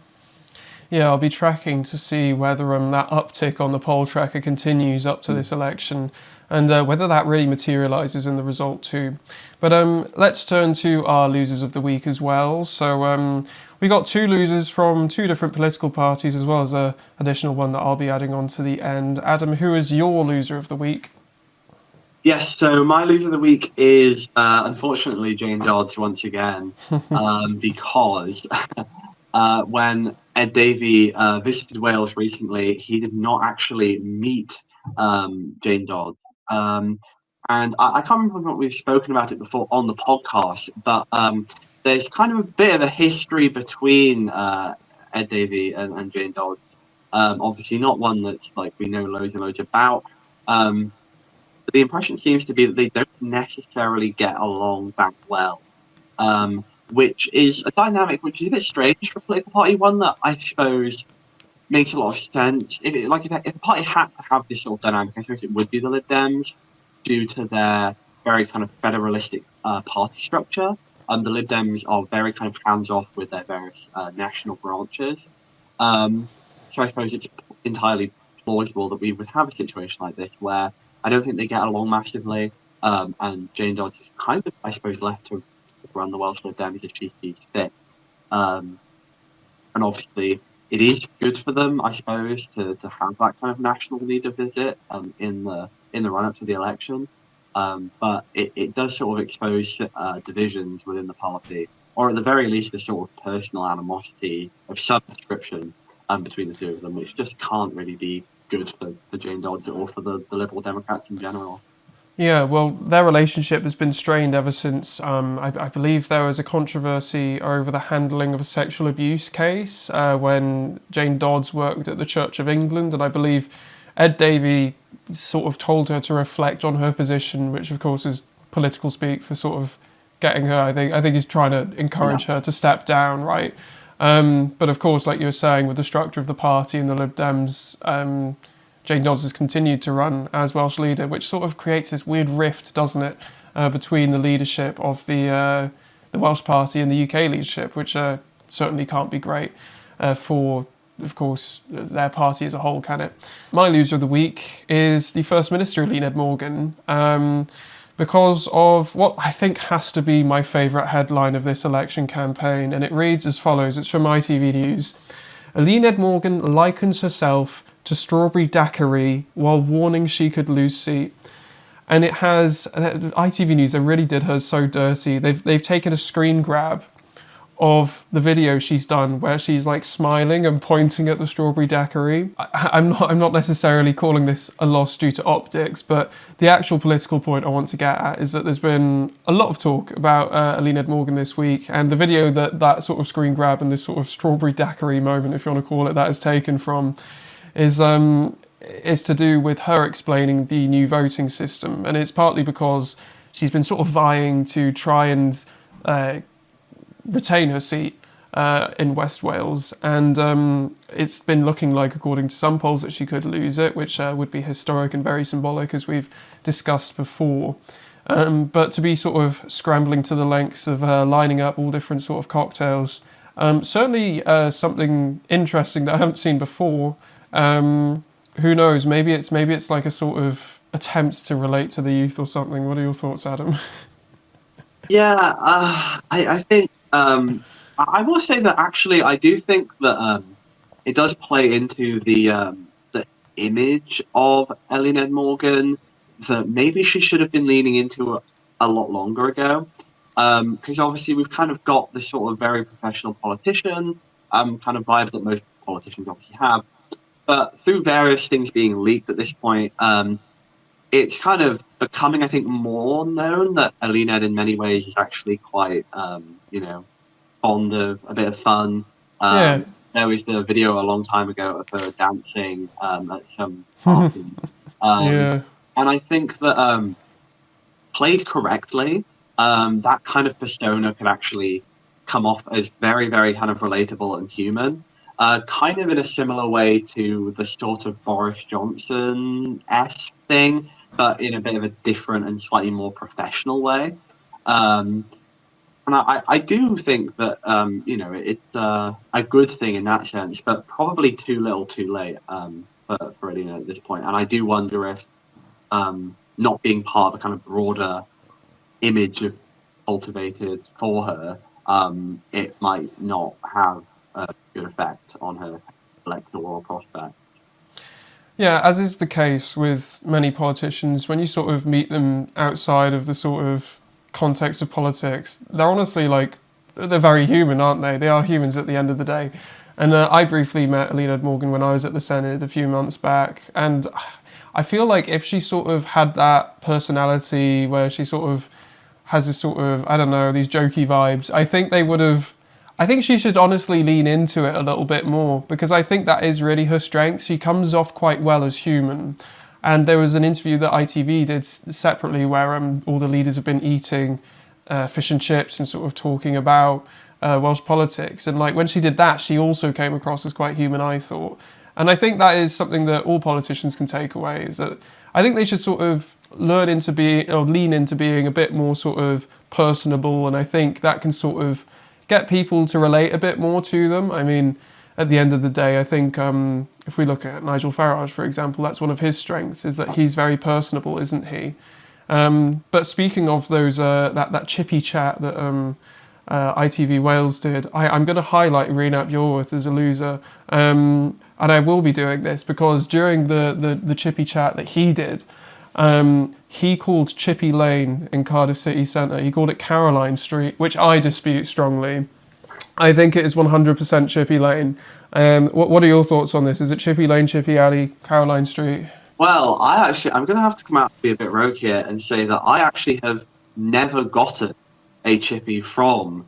Yeah, I'll be tracking to see whether that uptick on the poll tracker continues up to this election, and whether that really materialises in the result too. But let's turn to our losers of the week as well. So we got two losers from two different political parties, as well as an additional one that I'll be adding on to the end. Adam, who is your loser of the week? Yes, so my loser of the week is unfortunately Jane Dodds once again, because when Ed Davey visited Wales recently, he did not actually meet Jane Dodds. And I can't remember what we've spoken about it before on the podcast, but there's kind of a bit of a history between Ed Davey and Jane Dodds. Obviously not one that like we know loads and loads about. But the impression seems to be that they don't necessarily get along that well. Which is a dynamic which is a bit strange for a political party, one that I suppose makes a lot of sense. If a party had to have this sort of dynamic, I suppose it would be the Lib Dems, due to their very kind of federalistic party structure. The Lib Dems are very kind of hands-off with their various national branches. So I suppose it's entirely plausible that we would have a situation like this where I don't think they get along massively, and Jane Dodds is kind of, I suppose, left to run the Welsh Lib Dems if she sees fit. And obviously, it is good for them, I suppose, to have that kind of national leader visit in the run-up to the election. But it does sort of expose divisions within the party, or at the very least, a sort of personal animosity of some description between the two of them, which just can't really be good for Jane Dodds or for the Liberal Democrats in general. Yeah, well, their relationship has been strained ever since, I believe there was a controversy over the handling of a sexual abuse case when Jane Dodds worked at the Church of England, and I believe Ed Davey sort of told her to reflect on her position, which of course is political speak for sort of getting her, I think he's trying to encourage her to step down, right? But of course, like you were saying, with the structure of the party and the Lib Dems, Jane Dodds has continued to run as Welsh leader, which sort of creates this weird rift, doesn't it, between the leadership of the Welsh Party and the UK leadership, which certainly can't be great for, of course, their party as a whole, can it? My loser of the week is the First Minister, Senedd Morgan, because of what I think has to be my favourite headline of this election campaign, and it reads as follows. It's from ITV News. Senedd Morgan likens herself to strawberry daiquiri while warning she could lose seat. And it has, ITV News, they really did her so dirty. They've taken a screen grab of the video she's done where she's like smiling and pointing at the strawberry daiquiri. I'm not necessarily calling this a loss due to optics, but the actual political point I want to get at is that there's been a lot of talk about Senedd Morgan this week, and the video that sort of screen grab and this sort of strawberry daiquiri moment, if you want to call it, that is taken from is to do with her explaining the new voting system, and it's partly because she's been sort of vying to try and retain her seat in West Wales, and it's been looking like, according to some polls, that she could lose it, which would be historic and very symbolic, as we've discussed before. But to be sort of scrambling to the lengths of lining up all different sort of cocktails Certainly something interesting that I haven't seen before. Who knows? Maybe it's like a sort of attempt to relate to the youth or something. What are your thoughts, Adam? Yeah, I think I will say that actually I do think that it does play into the image of Ellie Ned Morgan that maybe she should have been leaning into a lot longer ago. Because obviously we've kind of got this sort of very professional politician kind of vibe that most politicians obviously have. But through various things being leaked at this point, it's kind of becoming, I think, more known that Elined in many ways is actually quite, fond of a bit of fun. Yeah. There was the video a long time ago of her dancing at some party. Yeah. And I think that played correctly, that kind of persona could actually come off as very, very kind of relatable and human. Kind of in a similar way to the sort of Boris Johnson-esque thing, but in a bit of a different and slightly more professional way. And I do think that, it's a good thing in that sense, but probably too little too late for Alina at this point. And I do wonder if not being part of the kind of broader image of cultivated for her, it might not have a good effect on her electoral prospect. Yeah, as is the case with many politicians, when you sort of meet them outside of the sort of context of politics, they're honestly they're very human, aren't they? They are humans at the end of the day. And I briefly met Alina Morgan when I was at the Senedd a few months back, and I feel like if she sort of had that personality where she sort of has this sort of, I don't know, these jokey vibes, I think she should honestly lean into it a little bit more, because I think that is really her strength. She comes off quite well as human. And there was an interview that ITV did separately where all the leaders have been eating fish and chips and sort of talking about Welsh politics. And when she did that, she also came across as quite human, I thought. And I think that is something that all politicians can take away, is that I think they should sort of lean into being a bit more sort of personable. And I think that can sort of get people to relate a bit more to them. I mean, at the end of the day, I think if we look at Nigel Farage, for example, that's one of his strengths, is that he's very personable, isn't he? But speaking of those that chippy chat that ITV Wales did, I'm going to highlight Rhys Iorwerth as a loser, and I will be doing this because during the chippy chat that he did, he called Chippy Lane in Cardiff City Centre, he called it Caroline Street, which I dispute strongly. I think it is 100% Chippy Lane. What are your thoughts on this? Is it Chippy Lane, Chippy Alley, Caroline Street? Well, I'm going to have to come out and be a bit rogue here and say that I actually have never gotten a chippy from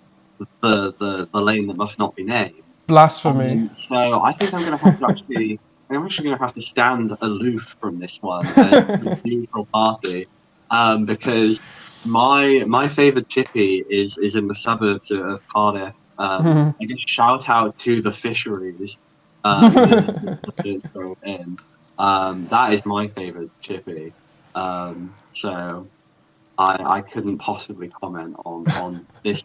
the lane that must not be named. Blasphemy. So I think I'm going to have to actually... I'm actually going to have to stand aloof from this one and neutral party, because my favourite chippy is in the suburbs of Cardiff. I guess shout out to the fisheries. That is my favourite chippy. So I couldn't possibly comment on this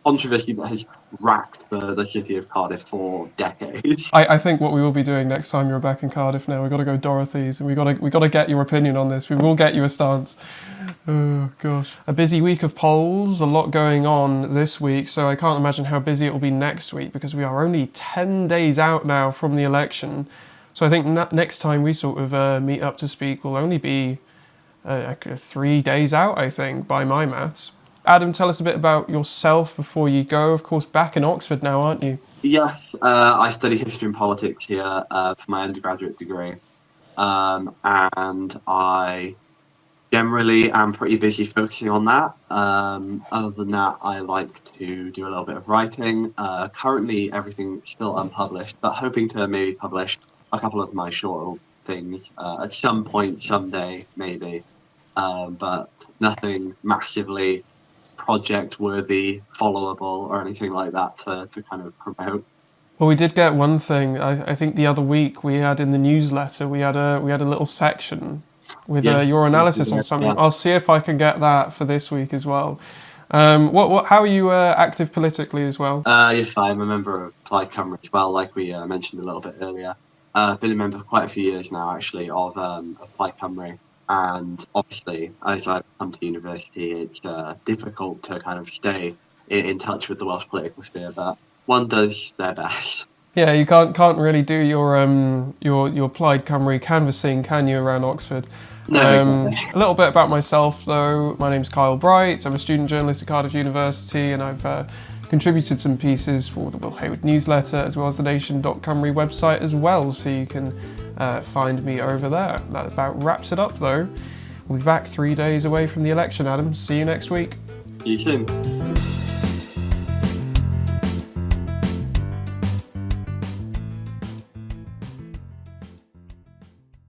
controversy that has racked the city of Cardiff for decades. I think what we will be doing next time you're back in Cardiff now, we've got to go Dorothy's, and we got to get your opinion on this. We will get you a stance. Oh gosh, a busy week of polls, a lot going on this week, so I can't imagine how busy it will be next week, because we are only 10 days out now from the election. So I think next time we sort of meet up to speak will only be 3 days out, I think, by my maths. Adam, tell us a bit about yourself before you go. Of course, back in Oxford now, aren't you? Yes, I study history and politics here for my undergraduate degree. And I generally am pretty busy focusing on that. Other than that, I like to do a little bit of writing. Currently, everything's still unpublished, but hoping to maybe publish a couple of my short things at some point, someday, maybe. But nothing massively project-worthy, followable, or anything like that to kind of promote. Well, we did get one thing. I think the other week we had in the newsletter, we had a little section with your analysis on something. Yeah. I'll see if I can get that for this week as well. How are you active politically as well? Yes, I'm a member of Plaid Cymru as well, like we mentioned a little bit earlier. Been a member for quite a few years now, actually, of Plaid Cymru. And obviously, as I've come to university, it's difficult to kind of stay in touch with the Welsh political sphere, but one does their best. Yeah, you can't really do your Plaid Cymru canvassing, can you, around Oxford? No, exactly. A little bit about myself, though. My name's Kyle Bright. I'm a student journalist at Cardiff University, and I've contributed some pieces for the Will Hayward Newsletter, as well as the Nation Cymru website as well, so you can find me over there. That about wraps it up, though. We'll be back 3 days away from the election, Adam. See you next week. See you soon.